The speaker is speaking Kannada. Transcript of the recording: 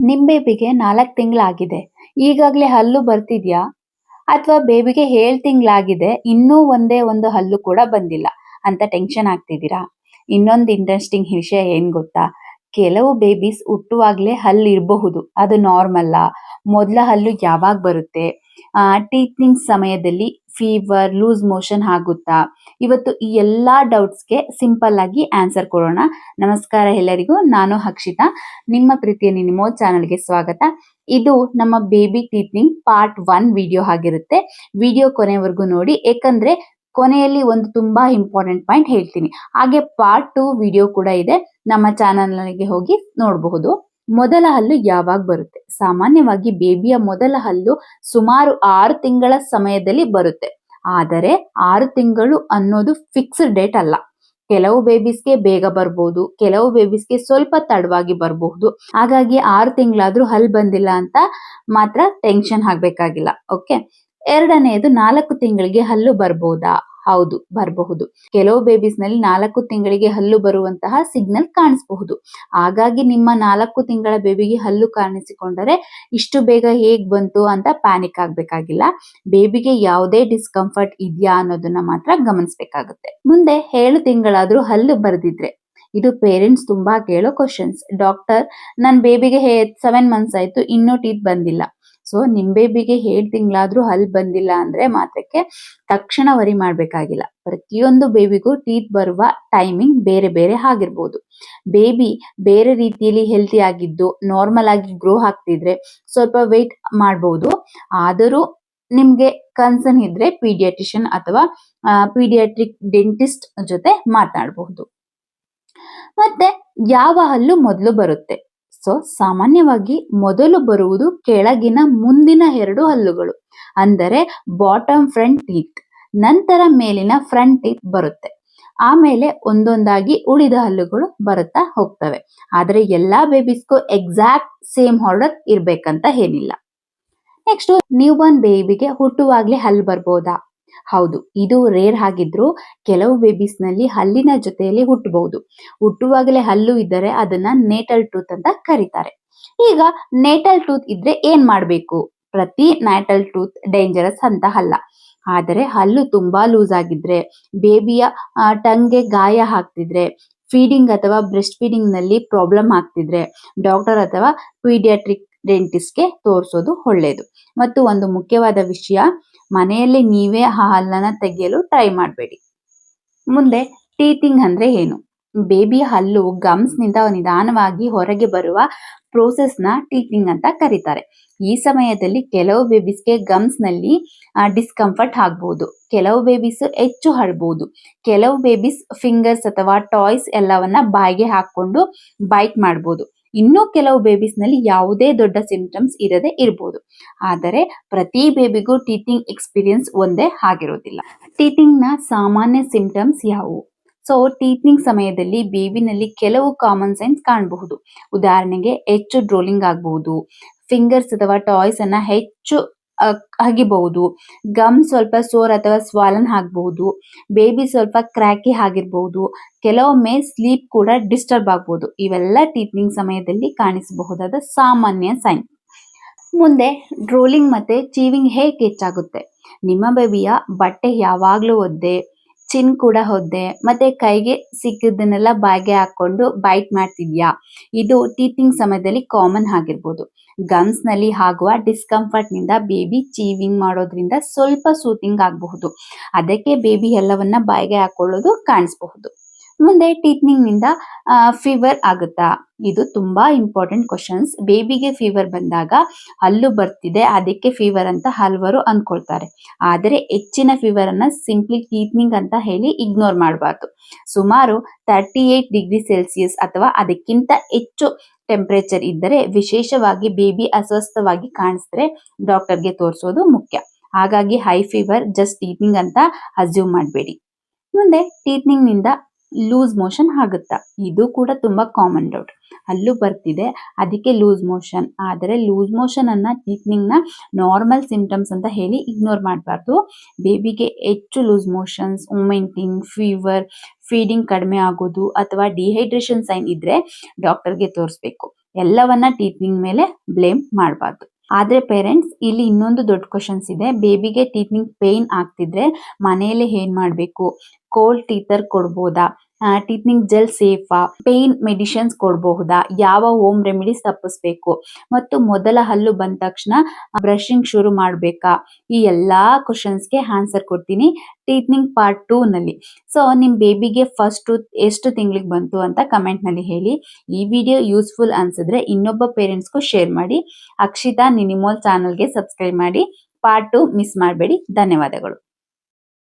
ನಿಮ್ ಬೇಬಿಗೆ 4 ತಿಂಗಳಾಗಿದೆ. ಈಗಾಗ್ಲೇ ಹಲ್ಲು ಬರ್ತಿದ್ಯಾ? ಅಥವಾ ಬೇಬಿಗೆ 7 ತಿಂಗಳಾಗಿದೆ, ಇನ್ನೂ ಒಂದೇ ಒಂದು ಹಲ್ಲು ಕೂಡ ಬಂದಿಲ್ಲ ಅಂತ ಟೆನ್ಷನ್ ಆಗ್ತಿದ್ದೀರಾ? ಇನ್ನೊಂದು ಇಂಟ್ರೆಸ್ಟಿಂಗ್ ವಿಷಯ ಏನ್ ಗೊತ್ತಾ? ಕೆಲವು ಬೇಬೀಸ್ ಹುಟ್ಟುವಾಗ್ಲೇ ಹಲ್ಲು ಇರಬಹುದು. ಅದು ನಾರ್ಮಲ್ಲ? ಮೊದಲ ಹಲ್ಲು ಯಾವಾಗ ಬರುತ್ತೆ? ಟೀಥಿಂಗ್ ಸಮಯದಲ್ಲಿ ಫೀವರ್, ಲೂಸ್ ಮೋಷನ್ ಆಗುತ್ತಾ? ಇವತ್ತು ಈ ಎಲ್ಲಾ ಡೌಟ್ಸ್‌ಗೆ ಸಿಂಪಲ್ ಆಗಿ ಆನ್ಸರ್ ಕೊಡೋಣ. ನಮಸ್ಕಾರ ಎಲ್ಲರಿಗೂ. ನಾನು ಅಕ್ಷಿತಾ. ನಿಮ್ಮ ಪ್ರೀತಿಯ ನಿನಿಮೋ ಚಾನಲ್‌ಗೆ ಸ್ವಾಗತ. ಇದು ನಮ್ಮ ಬೇಬಿ ಟೀಥಿಂಗ್ ಪಾರ್ಟ್ 1 ವಿಡಿಯೋ ಆಗಿರುತ್ತೆ. ವಿಡಿಯೋ ಕೊನೆವರೆಗೂ ನೋಡಿ. ಏಕೆಂದ್ರೆ ಕೊನೆಯಲ್ಲಿ ಒಂದು ತುಂಬಾ ಇಂಪಾರ್ಟೆಂಟ್ ಪಾಯಿಂಟ್ ಹೇಳ್ತೀನಿ. ಹಾಗೆ ಪಾರ್ಟ್ 2 ವಿಡಿಯೋ ಕೂಡ ಇದೆ. ನಮ್ಮ ಚಾನಲ್‌ಗೆ ಹೋಗಿ ನೋಡಬಹುದು. ಮೊದಲ ಹಲ್ಲು ಯಾವಾಗ ಬರುತ್ತೆ? ಸಾಮಾನ್ಯವಾಗಿ ಬೇಬಿಯ ಮೊದಲ ಹಲ್ಲು ಸುಮಾರು 6 ತಿಂಗಳ ಸಮಯದಲ್ಲಿ ಬರುತ್ತೆ. ಆದರೆ 6 ತಿಂಗಳು ಅನ್ನೋದು ಫಿಕ್ಸ್ಡ್ ಡೇಟ್ ಅಲ್ಲ. ಕೆಲವು ಬೇಬೀಸ್ಗೆ ಬೇಗ ಬರ್ಬೋದು, ಕೆಲವು ಬೇಬೀಸ್ಗೆ ಸ್ವಲ್ಪ ತಡವಾಗಿ ಬರಬಹುದು. ಹಾಗಾಗಿ 6 ತಿಂಗಳಾದ್ರೂ ಹಲ್ಲು ಬಂದಿಲ್ಲ ಅಂತ ಮಾತ್ರ ಟೆನ್ಷನ್ ಆಗ್ಬೇಕಾಗಿಲ್ಲ. ಓಕೆ. ಎರಡನೆಯದು 4 ತಿಂಗಳಿಗೆ ಹಲ್ಲು ಬರ್ಬೋದಾ? ಹೌದು, ಬರಬಹುದು. ಕೆಲವು ಬೇಬೀಸ್ ನಲ್ಲಿ 4 ತಿಂಗಳಿಗೆ ಹಲ್ಲು ಬರುವಂತಹ ಸಿಗ್ನಲ್ ಕಾಣಿಸಬಹುದು. ಹಾಗಾಗಿ ನಿಮ್ಮ 4 ತಿಂಗಳ ಬೇಬಿಗೆ ಹಲ್ಲು ಕಾಣಿಸಿಕೊಂಡರೆ ಇಷ್ಟು ಬೇಗ ಹೇಗ್ ಬಂತು ಅಂತ ಪ್ಯಾನಿಕ್ ಆಗ್ಬೇಕಾಗಿಲ್ಲ. ಬೇಬಿಗೆ ಯಾವುದೇ ಡಿಸ್ಕಂಫರ್ಟ್ ಇದೆಯಾ ಅನ್ನೋದನ್ನ ಮಾತ್ರ ಗಮನಿಸಬೇಕಾಗುತ್ತೆ. ಮುಂದೆ 7 ತಿಂಗಳಾದ್ರೂ ಹಲ್ಲು ಬರ್ದಿದ್ರೆ, ಇದು ಪೇರೆಂಟ್ಸ್ ತುಂಬಾ ಕೇಳೋ ಕ್ವಶನ್ಸ್. ಡಾಕ್ಟರ್, ನನ್ನ ಬೇಬಿಗೆ 7 ಮಂತ್ಸ್ ಆಯ್ತು, ಇನ್ನೂ ಟೀತ್ ಬಂದಿಲ್ಲ. ಸೊ ನಿಮ್ ಬೇಬಿಗೆ 7 ತಿಂಗಳಾದ್ರೂ ಹಲ್ಲು ಬಂದಿಲ್ಲ ಅಂದ್ರೆ ಮಾತ್ರಕ್ಕೆ ತಕ್ಷಣ ವರಿ ಮಾಡ್ಬೇಕಾಗಿಲ್ಲ. ಪ್ರತಿಯೊಂದು ಬೇಬಿಗೂ ಟೀತ್ ಬರುವ ಟೈಮಿಂಗ್ ಬೇರೆ ಬೇರೆ ಆಗಿರ್ಬೋದು. ಬೇಬಿ ಬೇರೆ ರೀತಿಯಲ್ಲಿ ಹೆಲ್ತಿ ಆಗಿದ್ದು ನಾರ್ಮಲ್ ಆಗಿ ಗ್ರೋ ಆಗ್ತಿದ್ರೆ ಸ್ವಲ್ಪ ವೇಟ್ ಮಾಡಬಹುದು. ಆದರೂ ನಿಮ್ಗೆ ಕನ್ಸರ್ನ್ ಇದ್ರೆ ಪೀಡಿಯಾಟ್ರಿಷಿಯನ್ ಅಥವಾ ಪೀಡಿಯಾಟ್ರಿಕ್ ಡೆಂಟಿಸ್ಟ್ ಜೊತೆ ಮಾತನಾಡಬಹುದು. ಮತ್ತೆ ಯಾವ ಹಲ್ಲು ಮೊದಲು ಬರುತ್ತೆ? ಸೊ ಸಾಮಾನ್ಯವಾಗಿ ಮೊದಲು ಬರುವುದು ಕೆಳಗಿನ ಮುಂದಿನ 2 ಹಲ್ಲುಗಳು, ಅಂದರೆ ಬಾಟಮ್ ಫ್ರಂಟ್ ಟೀತ್. ನಂತರ ಮೇಲಿನ ಫ್ರಂಟ್ ಟೀತ್ ಬರುತ್ತೆ. ಆಮೇಲೆ ಒಂದೊಂದಾಗಿ ಉಳಿದ ಹಲ್ಲುಗಳು ಬರುತ್ತಾ ಹೋಗ್ತವೆ. ಆದ್ರೆ ಎಲ್ಲಾ ಬೇಬೀಸ್ಗೂ ಎಕ್ಸಾಕ್ಟ್ ಸೇಮ್ ಆರ್ಡರ್ ಇರ್ಬೇಕಂತ ಏನಿಲ್ಲ. ನೆಕ್ಸ್ಟ್, ನ್ಯೂ ಬಾರ್ನ್ ಬೇಬಿಗೆ ಹುಟ್ಟುವಾಗ್ಲೇ ಹಲ್ಲು ಬರ್ಬೋದಾ? ಹೌದು, ಇದು ರೇರ್ ಆಗಿದ್ರು ಕೆಲವು ಬೇಬೀಸ್ ನಲ್ಲಿ ಹಲ್ಲಿನ ಜೊತೆಯಲ್ಲಿ ಹುಟ್ಟಬಹುದು. ಹುಟ್ಟುವಾಗಲೇ ಹಲ್ಲು ಇದ್ದರೆ ಅದನ್ನ ನೇಟಲ್ ಟೂತ್ ಅಂತ ಕರೀತಾರೆ. ಈಗ ನೇಟಲ್ ಟೂತ್ ಇದ್ರೆ ಏನ್ ಮಾಡ್ಬೇಕು? ಪ್ರತಿ ನೇಟಲ್ ಟೂತ್ ಡೇಂಜರಸ್ ಅಂತ ಅಲ್ಲ. ಆದರೆ ಹಲ್ಲು ತುಂಬಾ ಲೂಸ್ ಆಗಿದ್ರೆ, ಬೇಬಿಯ ಟಂಗ್ಗೆ ಗಾಯ ಆಗ್ತಿದ್ರೆ, ಫೀಡಿಂಗ್ ಅಥವಾ ಬ್ರೆಸ್ಟ್ ಫೀಡಿಂಗ್ ನಲ್ಲಿ ಪ್ರಾಬ್ಲಮ್ ಆಗ್ತಿದ್ರೆ ಡಾಕ್ಟರ್ ಅಥವಾ ಪೀಡಿಯಾಟ್ರಿಕ್ ಡೆಂಟಿಸ್ಟ್ಗೆ ತೋರಿಸೋದು ಒಳ್ಳೆಯದು. ಮತ್ತು ಒಂದು ಮುಖ್ಯವಾದ ವಿಷಯ, ಮನೆಯಲ್ಲಿ ನೀವೇ ಆ ಹಲ್ಲನ್ನ ತೆಗೆಯಲು ಟ್ರೈ ಮಾಡಬೇಡಿ. ಮುಂದೆ ಟೀಥಿಂಗ್ ಅಂದ್ರೆ ಏನು? ಬೇಬಿಯ ಹಲ್ಲು ಗಮ್ಸ್ ನಿಂದ ನಿಧಾನವಾಗಿ ಹೊರಗೆ ಬರುವ ಪ್ರೋಸೆಸ್ ನ ಟೀಥಿಂಗ್ ಅಂತ ಕರೀತಾರೆ. ಈ ಸಮಯದಲ್ಲಿ ಕೆಲವು ಬೇಬೀಸ್ಗೆ ಗಮ್ಸ್ ನಲ್ಲಿ ಡಿಸ್ಕಂಫರ್ಟ್ ಆಗಬಹುದು. ಕೆಲವು ಬೇಬೀಸ್ ಹೆಚ್ಚು ಅಳಬಹುದು. ಕೆಲವು ಬೇಬೀಸ್ ಫಿಂಗರ್ಸ್ ಅಥವಾ ಟಾಯ್ಸ್ ಎಲ್ಲವನ್ನ ಬಾಯಿಗೆ ಹಾಕೊಂಡು ಬೈಟ್ ಮಾಡಬಹುದು. ಇನ್ನು ಕೆಲವು ಬೇಬೀಸ್ ನಲ್ಲಿ ಯಾವುದೇ ದೊಡ್ಡ ಸಿಂಪ್ಟಮ್ಸ್ ಇರದೇ ಇರಬಹುದು. ಆದರೆ ಪ್ರತಿ ಬೇಬಿಗೂ ಟೀಥಿಂಗ್ ಎಕ್ಸ್ಪೀರಿಯನ್ಸ್ ಒಂದೇ ಆಗಿರೋದಿಲ್ಲ. ಟೀಥಿಂಗ್ ನ ಸಾಮಾನ್ಯ ಸಿಂಪ್ಟಮ್ಸ್ ಯಾವುವು? ಸೊ ಟೀಥಿಂಗ್ ಸಮಯದಲ್ಲಿ ಬೇಬಿನಲ್ಲಿ ಕೆಲವು ಕಾಮನ್ ಸೈನ್ಸ್ ಕಾಣಬಹುದು. ಉದಾಹರಣೆಗೆ ಹೆಚ್ಚು ಡ್ರೋಲಿಂಗ್ ಆಗಬಹುದು, ಫಿಂಗರ್ಸ್ ಅಥವಾ ಟಾಯ್ಸ್ ಅನ್ನ ಹೆಚ್ಚು ಅಗಿಬಹುದು, ಗಮ್ ಸ್ವಲ್ಪ ಸೋರ್ ಅಥವಾ ಸ್ವಾಲನ್ ಆಗಬಹುದು, ಬೇಬಿ ಸ್ವಲ್ಪ ಕ್ರ್ಯಾಕಿ ಆಗಿರಬಹುದು, ಕೆಲವೊಮ್ಮೆ ಸ್ಲೀಪ್ ಕೂಡ ಡಿಸ್ಟರ್ಬ್ ಆಗಬಹುದು. ಇವೆಲ್ಲ ಟೀಥಿಂಗ್ ಸಮಯದಲ್ಲಿ ಕಾಣಿಸಬಹುದಾದ ಸಾಮಾನ್ಯ ಸೈನ್. ಮುಂದೆ ಡ್ರೋಲಿಂಗ್ ಮತ್ತೆ ಚೀವಿಂಗ್ ಹೇಗೆ ಹೆಚ್ಚಾಗುತ್ತೆ? ನಿಮ್ಮ ಬೇಬಿಯ ಬಟ್ಟೆ ಯಾವಾಗ್ಲೂ ಒದ್ದೆ, ಚಿನ್ ಕೂಡ ಒದ್ದೆ, ಮತ್ತೆ ಕೈಗೆ ಸಿಕ್ಕಿದ್ದನ್ನೆಲ್ಲ ಬಾಯಿಗೆ ಹಾಕೊಂಡು ಬೈಟ್ ಮಾಡ್ತಿದ್ಯಾ? ಇದು ಟೀಥಿಂಗ್ ಸಮಯದಲ್ಲಿ ಕಾಮನ್ ಆಗಿರ್ಬೋದು. ಗಮ್ಸ್ ನಲ್ಲಿ ಆಗುವ ಡಿಸ್ಕಂಫರ್ಟ್ ನಿಂದ ಬೇಬಿ ಚೀವಿಂಗ್ ಮಾಡೋದ್ರಿಂದ ಸ್ವಲ್ಪ ಸೂತಿಂಗ್ ಆಗಬಹುದು. ಅದಕ್ಕೆ ಬೇಬಿ ಎಲ್ಲವನ್ನ ಬಾಯಿಗೆ ಹಾಕೊಳ್ಳೋದು ಕಾಣಿಸಬಹುದು. ಮುಂದೆ ಟೀಥಿಂಗ್ ನಿಂದ ಫೀವರ್ ಆಗುತ್ತಾ? ಇದು ತುಂಬಾ ಇಂಪಾರ್ಟೆಂಟ್ ಕ್ವಶನ್ಸ್. ಬೇಬಿಗೆ ಫೀವರ್ ಬಂದಾಗ ಹಲ್ಲು ಬರ್ತಿದೆ ಅದಕ್ಕೆ ಫೀವರ್ ಅಂತ ಹಲವರು ಅಂದ್ಕೊಳ್ತಾರೆ. ಆದರೆ ಹೆಚ್ಚಿನ ಫೀವರ್ ಅನ್ನ ಸಿಂಪ್ಲಿ ಟೀಥಿಂಗ್ ಅಂತ ಹೇಳಿ ಇಗ್ನೋರ್ ಮಾಡಬಾರ್ದು. ಸುಮಾರು 38 ಡಿಗ್ರಿ ಸೆಲ್ಸಿಯಸ್ ಅಥವಾ ಅದಕ್ಕಿಂತ ಹೆಚ್ಚು ಟೆಂಪರೇಚರ್ ಇದ್ದರೆ, ವಿಶೇಷವಾಗಿ ಬೇಬಿ ಅಸ್ವಸ್ಥವಾಗಿ ಕಾಣಿಸಿದ್ರೆ ಡಾಕ್ಟರ್ಗೆ ತೋರಿಸೋದು ಮುಖ್ಯ. ಹಾಗಾಗಿ ಹೈ ಫೀವರ್ ಜಸ್ಟ್ ಟೀಥಿಂಗ್ ಅಂತ ಅಸ್ಯೂಮ್ ಮಾಡಬೇಡಿ. ಮುಂದೆ ಟೀಥಿಂಗ್ ನಿಂದ ಲೂಸ್ ಮೋಷನ್ ಆಗುತ್ತಾ? ಇದು ಕೂಡ ತುಂಬಾ ಕಾಮನ್ ಡೌಟ್. ಹಲ್ಲು ಬರ್ತಿದೆ ಅದಕ್ಕೆ ಲೂಸ್ ಮೋಷನ್. ಆದರೆ ಲೂಸ್ ಮೋಷನ್ ಅನ್ನ ಟೀಥಿಂಗ್ ನ ನಾರ್ಮಲ್ ಸಿಂಪ್ಟಮ್ಸ್ ಅಂತ ಹೇಳಿ ಇಗ್ನೋರ್ ಮಾಡಬಾರ್ದು. ಬೇಬಿಗೆ ಹೆಚ್ಚು ಲೂಸ್ ಮೋಷನ್ಸ್, ವೊಮಿಟಿಂಗ್, ಫೀವರ್, ಫೀಡಿಂಗ್ ಕಡಿಮೆ ಆಗೋದು ಅಥವಾ ಡಿಹೈಡ್ರೇಷನ್ ಸೈನ್ ಇದ್ರೆ ಡಾಕ್ಟರ್ಗೆ ತೋರಿಸ್ಬೇಕು. ಎಲ್ಲವನ್ನ ಟೀತ್ನಿಂಗ್ ಮೇಲೆ ಬ್ಲೇಮ್ ಮಾಡಬಾರ್ದು. ಆದ್ರೆ ಪೇರೆಂಟ್ಸ್ ಇಲ್ಲಿ ಇನ್ನೊಂದು ದೊಡ್ಡ ಕ್ವಶನ್ಸ್ ಇದೆ. ಬೇಬಿಗೆ ಟೀತ್ನಿಂಗ್ ಪೇನ್ ಆಗ್ತಿದ್ರೆ ಮನೆಯಲ್ಲಿ ಏನ್ ಮಾಡ್ಬೇಕು? ಕೋಲ್ಡ್ ಟೀತರ್ ಕೊಡ್ಬೋದಾ? ಟೀತ್ನಿಂಗ್ ಜೆಲ್ ಸೇಫಾ? ಪೇನ್ ಮೆಡಿಸಿನ್ಸ್ ಕೊಡಬಹುದಾ? ಯಾವ ಹೋಮ್ ರೆಮಿಡೀಸ್ ತಪ್ಪಿಸ್ಬೇಕು? ಮತ್ತು ಮೊದಲ ಹಲ್ಲು ಬಂದ ತಕ್ಷಣ ಬ್ರಷಿಂಗ್ ಶುರು ಮಾಡ್ಬೇಕಾ? ಈ ಎಲ್ಲಾ ಕ್ವಶನ್ಸ್ಗೆ ಆನ್ಸರ್ ಕೊಡ್ತೀನಿ ಟೀತ್ನಿಂಗ್ ಪಾರ್ಟ್ 2 ನಲ್ಲಿ. ಸೊ ನಿಮ್ ಬೇಬಿಗೆ ಫಸ್ಟ್ ಟೂತ್ ಎಷ್ಟು ತಿಂಗಳಿಗೆ ಬಂತು ಅಂತ ಕಮೆಂಟ್ ನಲ್ಲಿ ಹೇಳಿ. ಈ ವಿಡಿಯೋ ಯೂಸ್ಫುಲ್ ಅನ್ಸಿದ್ರೆ ಇನ್ನೊಬ್ಬ ಪೇರೆಂಟ್ಸ್ಗೂ ಶೇರ್ ಮಾಡಿ. ಅಕ್ಷಿತಾ ನಿನಿಮೋಲ್ ಚಾನಲ್ಗೆ ಸಬ್ಸ್ಕ್ರೈಬ್ ಮಾಡಿ. ಪಾರ್ಟ್ 2 ಮಿಸ್ ಮಾಡಬೇಡಿ. ಧನ್ಯವಾದಗಳು.